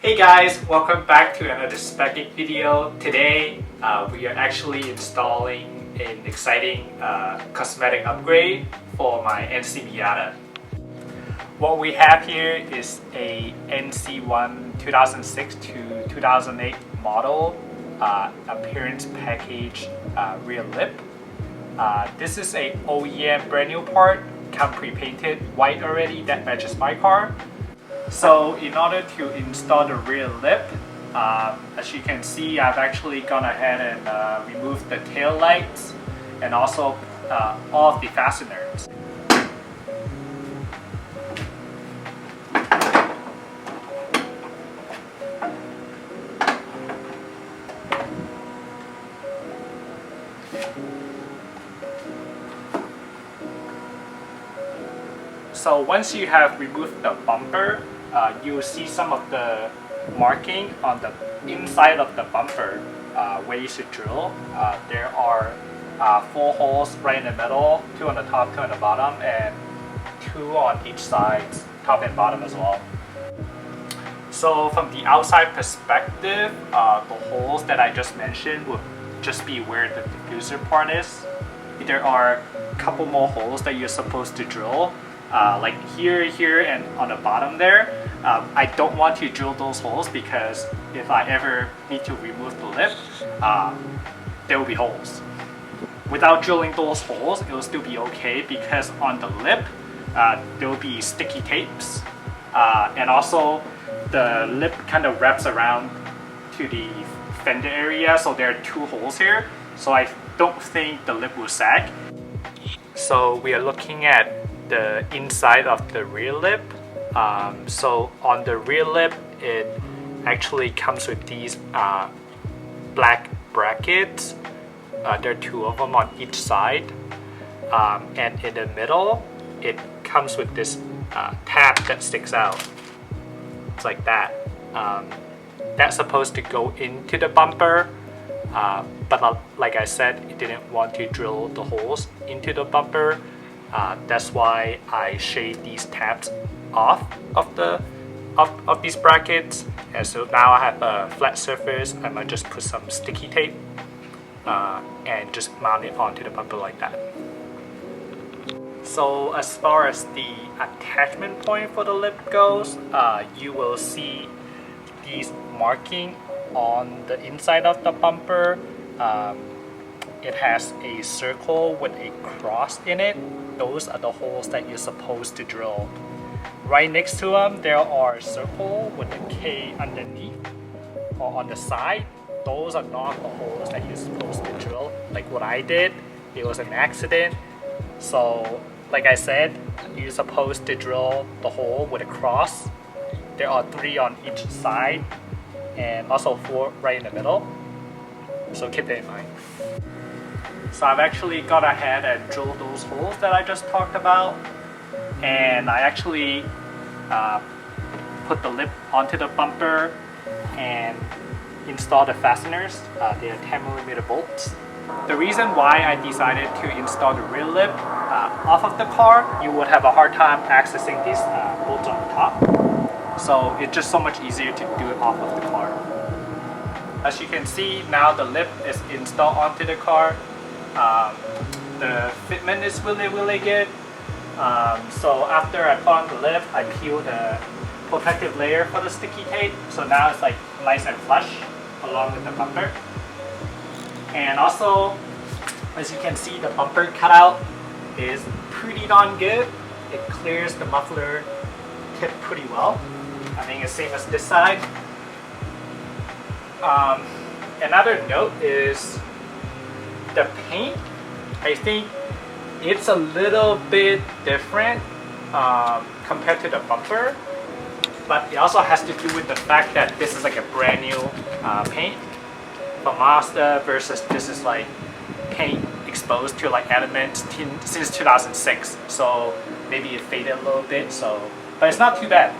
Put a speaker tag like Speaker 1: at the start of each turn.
Speaker 1: Hey guys, welcome back to another spec video. Today we are actually installing an exciting cosmetic upgrade for my NC Miata. What we have here is a NC1 2006 to 2008 model appearance package rear lip. This is a OEM brand new part, come pre-painted white already, that matches my car. So in order to install the rear lip, as you can see, I've actually gone ahead and removed the tail lights and also all of the fasteners. So once you have removed the bumper, you will see some of the marking on the inside of the bumper where you should drill. There are 4 holes right in the middle, 2 on the top, 2 on the bottom, and 2 on each side, top and bottom as well. So from the outside perspective, the holes that I just mentioned will just be where the diffuser part is. There are a couple more holes that you're supposed to drill. Like here, and on the bottom there. I don't want to drill those holes because if I ever need to remove the lip, there will be holes. Without drilling those holes, it will still be okay because on the lip, there will be sticky tapes. And also, the lip kind of wraps around to the fender area, so there are 2 holes here. So I don't think the lip will sag. So we are looking at the inside of the rear lip. So on the rear lip, it actually comes with these black brackets. There are 2 of them on each side, and in the middle it comes with this tab that sticks out. It's like that. That's supposed to go into the bumper, but like I said, it didn't want to drill the holes into the bumper. That's why I shaved these tabs off of these brackets, and so now I have a flat surface. I might just put some sticky tape and just mount it onto the bumper like that. So as far as the attachment point for the lip goes, you will see these marking on the inside of the bumper. It has a circle with a cross in it. Those are the holes that you're supposed to drill. Right next to them, there are a circle with a K underneath or on the side. Those are not the holes that you're supposed to drill. Like what I did, it was an accident. So, like I said, you're supposed to drill the hole with a cross. There are 3 on each side and also 4 right in the middle. So keep that in mind. So I've actually gone ahead and drilled those holes that I just talked about, and I actually put the lip onto the bumper and installed the fasteners. They are 10mm bolts. The reason why I decided to install the rear lip off of the car, you would have a hard time accessing these bolts on the top. So it's just so much easier to do it off of the car. As you can see, now the lip is installed onto the car. The fitment is really good. So after I put on the lip, I peeled the protective layer for the sticky tape. So now it's like nice and flush along with the bumper. And also, as you can see, the bumper cutout is pretty darn good. It clears the muffler tip pretty well. I think it's same as this side. Another note is the paint. I think it's a little bit different compared to the bumper, but it also has to do with the fact that this is like a brand new paint from Mazda versus this is like paint exposed to like elements since 2006. So maybe it faded a little bit. So, but it's not too bad.